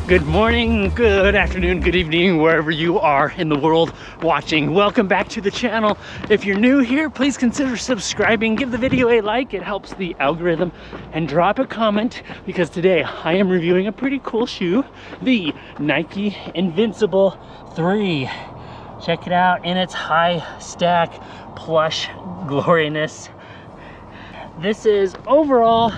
Good morning, good afternoon, good evening, wherever you are in the world watching. Welcome back to the channel. If you're new here, please consider subscribing. Give the video a like, it helps the algorithm. And drop a comment, because today I am reviewing a pretty cool shoe, the Nike Invincible 3. Check it out in its high stack plush gloriness. This is overall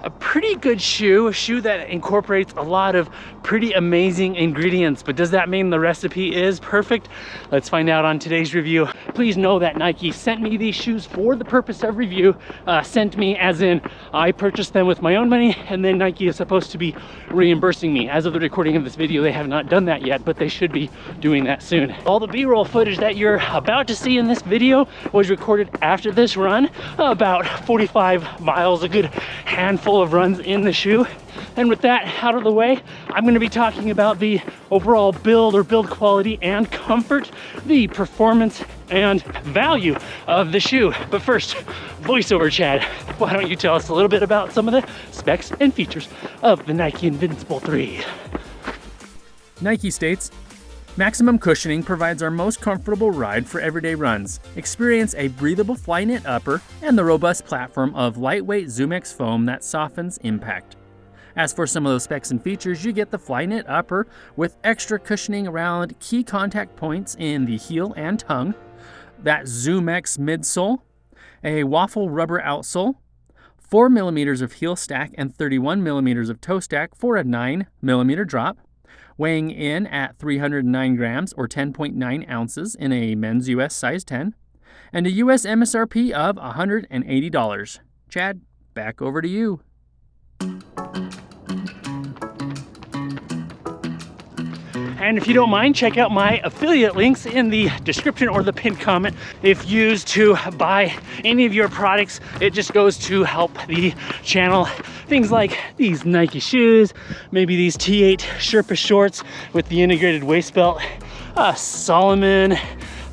a pretty good shoe, a shoe that incorporates a lot of pretty amazing ingredients. But does that mean the recipe is perfect? Let's find out on today's review. Please know that Nike sent me these shoes for the purpose of review. Sent me as in I purchased them with my own money, and then Nike is supposed to be reimbursing me. As of the recording of this video, they have not done that yet, but they should be doing that soon. All the B-roll footage that you're about to see in this video was recorded after this run, about 45 miles, a good handful of runs in the shoe. And with that out of the way, I'm going to be talking about the overall build quality and comfort, the performance and value of the shoe. But first, voiceover Chad, why don't you tell us a little bit about some of the specs and features of the Nike Invincible 3? Nike states, maximum cushioning provides our most comfortable ride for everyday runs. Experience a breathable Flyknit upper and the robust platform of lightweight ZoomX foam that softens impact. As for some of those specs and features, you get the Flyknit upper with extra cushioning around key contact points in the heel and tongue, that ZoomX midsole, a waffle rubber outsole, 4 millimeters of heel stack and 31 millimeters of toe stack for a 9 millimeter drop, weighing in at 309 grams or 10.9 ounces in a men's US size 10, and a US MSRP of $180. Chad, back over to you. And if you don't mind, check out my affiliate links in the description or the pinned comment. If used to buy any of your products, it just goes to help the channel. Things like these Nike shoes, maybe these T8 Sherpa shorts with the integrated waist belt, Solomon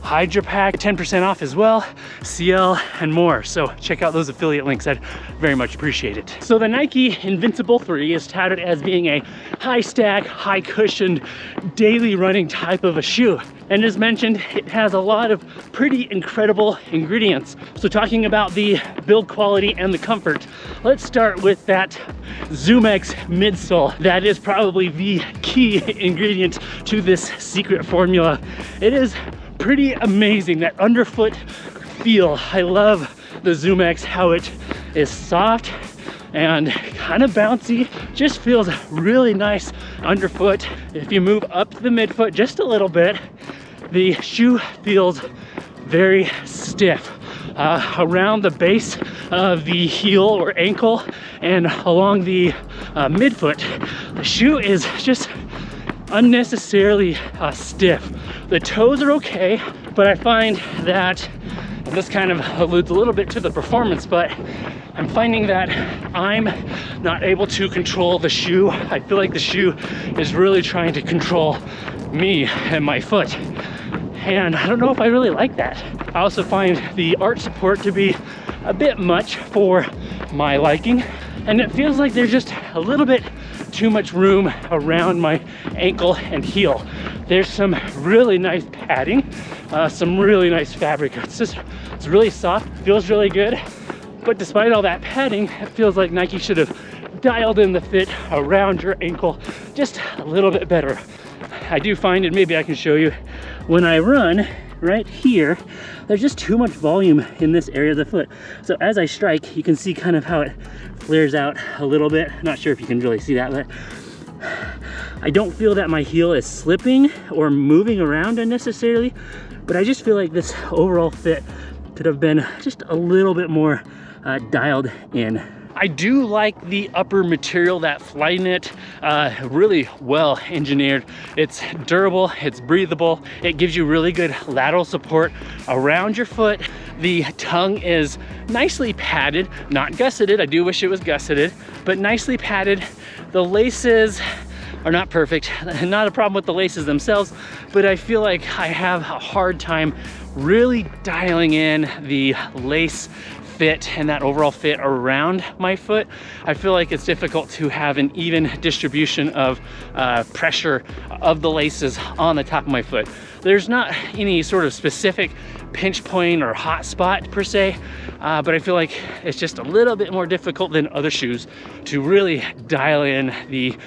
Hydra Pack, 10% off as well, CL, and more. So check out those affiliate links, I'd very much appreciate it. So the Nike Invincible 3 is touted as being a high stack, high cushioned, daily running type of a shoe. And as mentioned, it has a lot of pretty incredible ingredients. So talking about the build quality and the comfort, let's start with that ZoomX midsole. That is probably the key ingredient to this secret formula. It is pretty amazing, that underfoot feel. I love the ZoomX, how it is soft and kind of bouncy, just feels really nice underfoot. If you move up the midfoot just a little bit, the shoe feels very stiff. Around the base of the heel or ankle and along the midfoot, the shoe is just unnecessarily stiff. The toes are okay, but I find that, and this kind of alludes a little bit to the performance, but I'm finding that I'm not able to control the shoe. I feel like the shoe is really trying to control me and my foot. And I don't know if I really like that. I also find the arch support to be a bit much for my liking. And it feels like there's just a little bit too much room around my ankle and heel. There's some really nice padding, some really nice fabric. It's really soft, feels really good. But despite all that padding, it feels like Nike should have dialed in the fit around your ankle just a little bit better. I do find, and maybe I can show you, when I run right here, there's just too much volume in this area of the foot. So as I strike, you can see kind of how it flares out a little bit. Not sure if you can really see that, but I don't feel that my heel is slipping or moving around unnecessarily, but I just feel like this overall fit could have been just a little bit more dialed in. I do like the upper material, that Flyknit, really well engineered. It's durable, it's breathable, it gives you really good lateral support around your foot. The tongue is nicely padded, not gusseted. I do wish it was gusseted, but nicely padded. The laces are not perfect. Not a problem with the laces themselves, but I feel like I have a hard time really dialing in the lace fit and that overall fit around my foot, I feel like it's difficult to have an even distribution of pressure of the laces on the top of my foot. There's not any sort of specific pinch point or hot spot per se, but I feel like it's just a little bit more difficult than other shoes to really dial in the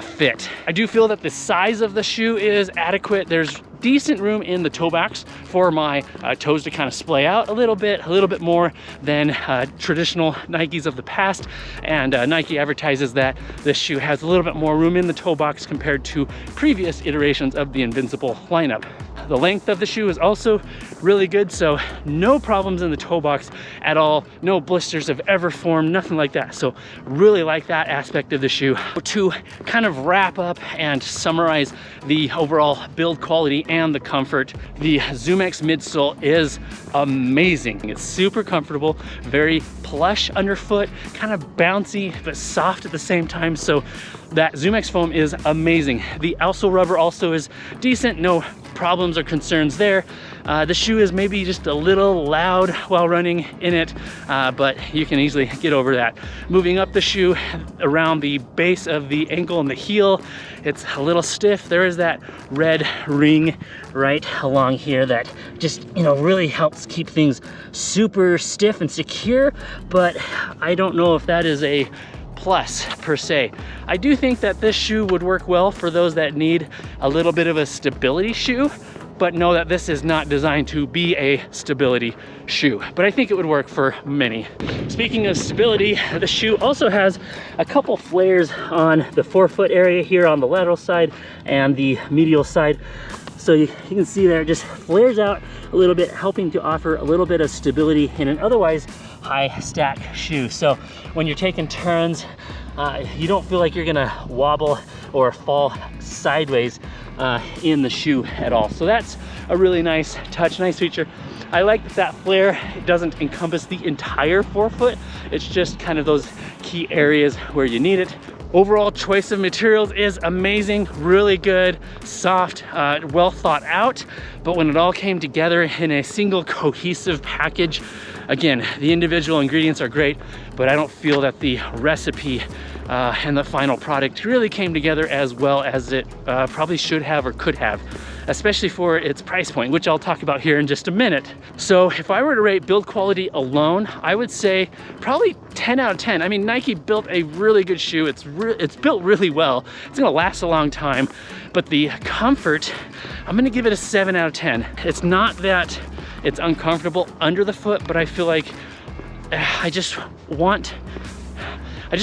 fit. I do feel that the size of the shoe is adequate. There's decent room in the toe box for my toes to kind of splay out a little bit more than traditional Nikes of the past. And Nike advertises that this shoe has a little bit more room in the toe box compared to previous iterations of the Invincible lineup. The length of the shoe is also really good, so no problems in the toe box at all. No blisters have ever formed, nothing like that. So really like that aspect of the shoe. To kind of wrap up and summarize the overall build quality and the comfort, the ZoomX midsole is amazing. It's super comfortable, very plush underfoot, kind of bouncy but soft at the same time. So that ZoomX foam is amazing. The outsole rubber also is decent, no problems or concerns there. The shoe is maybe just a little loud while running in it, but you can easily get over that. Moving up the shoe around the base of the ankle and the heel, it's a little stiff. There is that red ring right along here that just, you know, really helps keep things super stiff and secure, but I don't know if that is a plus per se. I do think that this shoe would work well for those that need a little bit of a stability shoe, but know that this is not designed to be a stability shoe, but I think it would work for many. Speaking of stability, the shoe also has a couple flares on the forefoot area here on the lateral side and the medial side. So you can see there, it just flares out a little bit, helping to offer a little bit of stability in an otherwise high stack shoe. So when you're taking turns, you don't feel like you're gonna wobble or fall sideways in the shoe at all. So that's a really nice touch, nice feature. I like that flare, it doesn't encompass the entire forefoot. It's just kind of those key areas where you need it. Overall choice of materials is amazing, really good, soft, well thought out. But when it all came together in a single cohesive package, again, the individual ingredients are great, but I don't feel that the recipe and the final product really came together as well as it probably should have or could have, especially for its price point, which I'll talk about here in just a minute. So if I were to rate build quality alone, I would say probably 10 out of 10. I mean, Nike built a really good shoe. It's built really well. It's gonna last a long time, but the comfort, I'm gonna give it a 7 out of 10. It's not that it's uncomfortable under the foot, but I feel like I just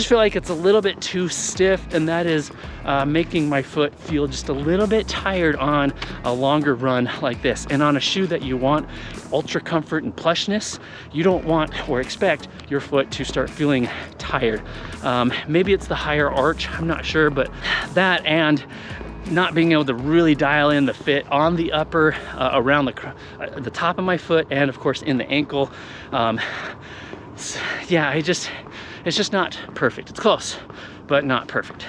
feel like it's a little bit too stiff, and that is making my foot feel just a little bit tired on a longer run like this. And on a shoe that you want ultra comfort and plushness, you don't want or expect your foot to start feeling tired. Maybe it's the higher arch, I'm not sure, but that and not being able to really dial in the fit on the upper, around the top of my foot, and of course in the ankle. Yeah, it's just not perfect. It's close, but not perfect.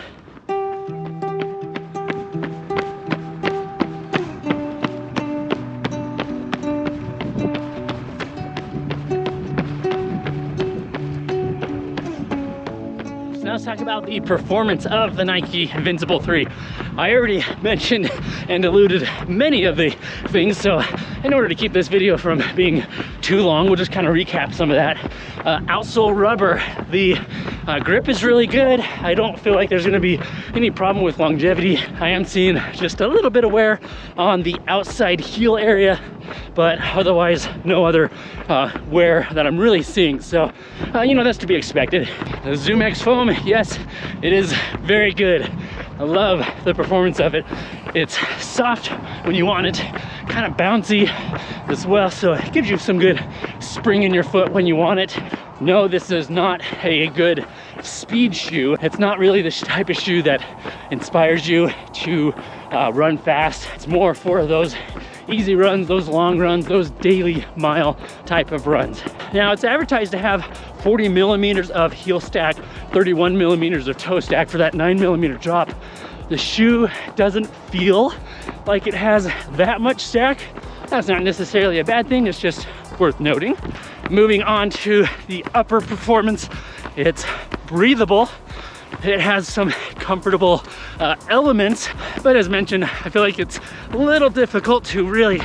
Now let's talk about the performance of the Nike Invincible 3. I already mentioned and alluded many of the things, so in order to keep this video from being too long, we'll just kind of recap some of that. Outsole rubber, the grip is really good. I don't feel like there's going to be any problem with longevity. I am seeing just a little bit of wear on the outside heel area, but otherwise no other wear that I'm really seeing. So, you know, that's to be expected. The ZoomX foam, yes, it is very good. I love the performance of it. It's soft when you want it, kind of bouncy as well, so it gives you some good spring in your foot when you want it. No, this is not a good speed shoe. It's not really the type of shoe that inspires you to run fast. It's more for those easy runs, those long runs, those daily mile type of runs. Now, it's advertised to have 40 millimeters of heel stack, 31 millimeters of toe stack for that 9 millimeter drop. The shoe doesn't feel like it has that much stack. That's not necessarily a bad thing, it's just worth noting. Moving on to the upper performance, it's breathable. It has some comfortable elements, but as mentioned, I feel like it's a little difficult to really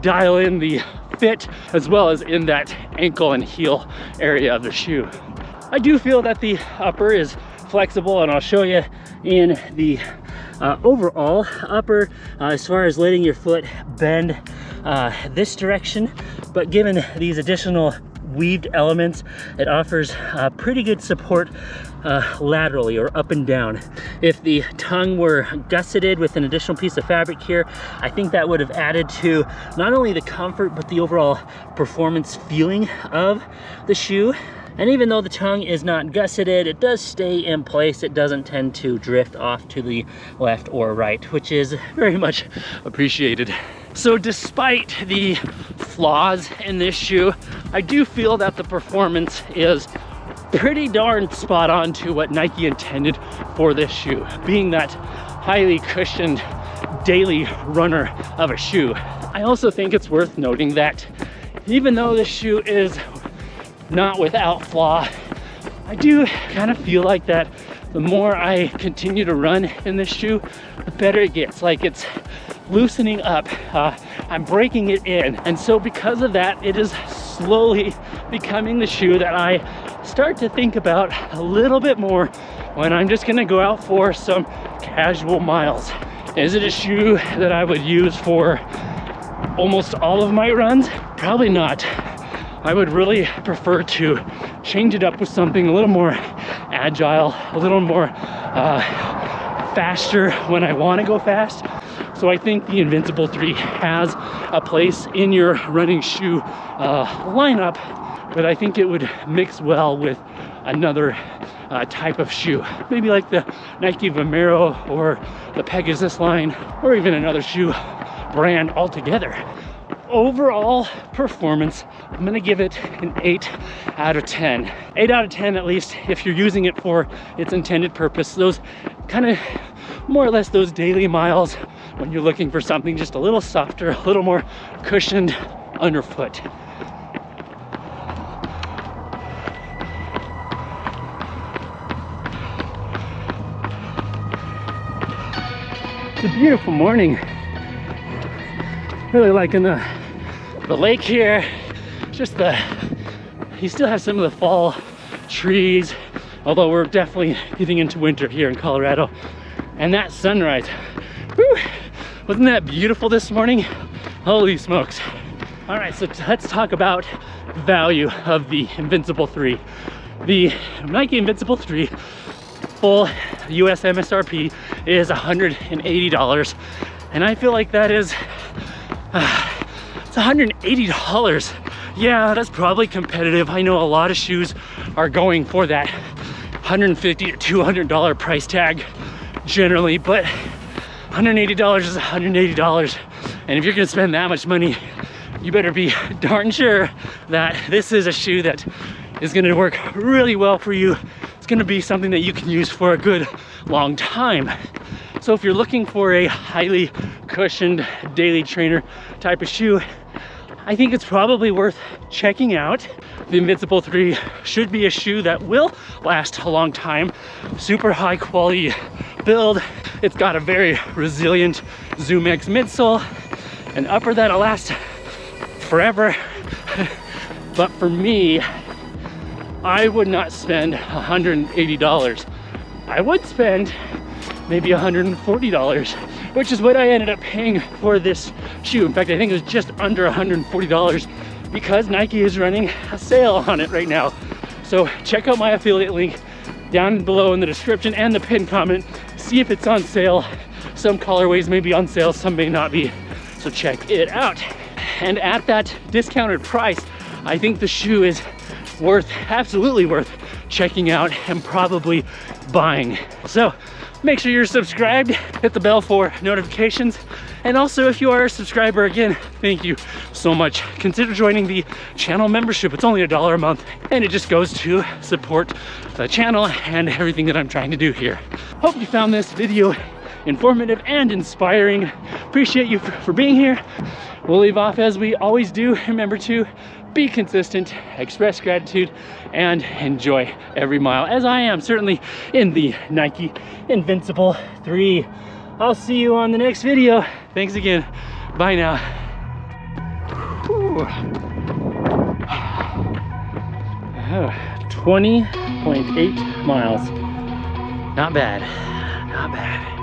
dial in the fit as well as in that ankle and heel area of the shoe. I do feel that the upper is flexible, and I'll show you in the overall upper as far as letting your foot bend this direction, but given these additional weaved elements, it offers pretty good support laterally or up and down. If the tongue were gusseted with an additional piece of fabric here, I think that would have added to not only the comfort but the overall performance feeling of the shoe. And even though the tongue is not gusseted, it does stay in place. It doesn't tend to drift off to the left or right, which is very much appreciated. So despite the flaws in this shoe, I do feel that the performance is pretty darn spot on to what Nike intended for this shoe, being that highly cushioned daily runner of a shoe. I also think it's worth noting that even though this shoe is not without flaw, I do kind of feel like that the more I continue to run in this shoe, the better it gets. Like, it's loosening up, I'm breaking it in, and so because of that, it is slowly becoming the shoe that I start to think about a little bit more when I'm just gonna go out for some casual miles. Is it a shoe that I would use for almost all of my runs? Probably not. I would really prefer to change it up with something a little more agile, a little more faster when I want to go fast. So I think the Invincible 3 has a place in your running shoe lineup, but I think it would mix well with another type of shoe. Maybe like the Nike Vomero or the Pegasus line, or even another shoe brand altogether. Overall performance, I'm gonna give it an 8 out of 10. 8 out of 10 at least if you're using it for its intended purpose. Those kind of more or less those daily miles when you're looking for something just a little softer, a little more cushioned underfoot. It's a beautiful morning. Really liking the lake here. Just you still have some of the fall trees, although we're definitely getting into winter here in Colorado. And that sunrise, whew, wasn't that beautiful this morning? Holy smokes. All right, so let's talk about the value of the Invincible 3. The Nike Invincible 3 full US MSRP is $180, and I feel like that is it's $180. Yeah, that's probably competitive. I know a lot of shoes are going for that $150 to $200 price tag generally, but $180 is $180. And if you're gonna spend that much money, you better be darn sure that this is a shoe that is gonna work really well for you. It's gonna be something that you can use for a good long time. So if you're looking for a highly cushioned daily trainer type of shoe, I think it's probably worth checking out. The Invincible 3 should be a shoe that will last a long time. Super high quality build. It's got a very resilient ZoomX midsole, an upper that'll last forever. But for me, I would not spend $180. I would spend maybe $140, which is what I ended up paying for this shoe. In fact, I think it was just under $140 because Nike is running a sale on it right now. So check out my affiliate link down below in the description and the pinned comment. See if it's on sale. Some colorways may be on sale, some may not be. So check it out. And at that discounted price, I think the shoe is absolutely worth checking out and probably buying. So make sure you're subscribed, hit the bell for notifications, and also if you are a subscriber, again, thank you so much. Consider joining the channel membership. It's only $1 a month, and it just goes to support the channel and everything that I'm trying to do here. Hope you found this video informative and inspiring. Appreciate you for being here. We'll leave off as we always do. Remember to be consistent, express gratitude, and enjoy every mile, as I am certainly in the Nike Invincible 3. I'll see you on the next video. Thanks again. Bye now. Whew. 20.8 miles. Not bad. Not bad.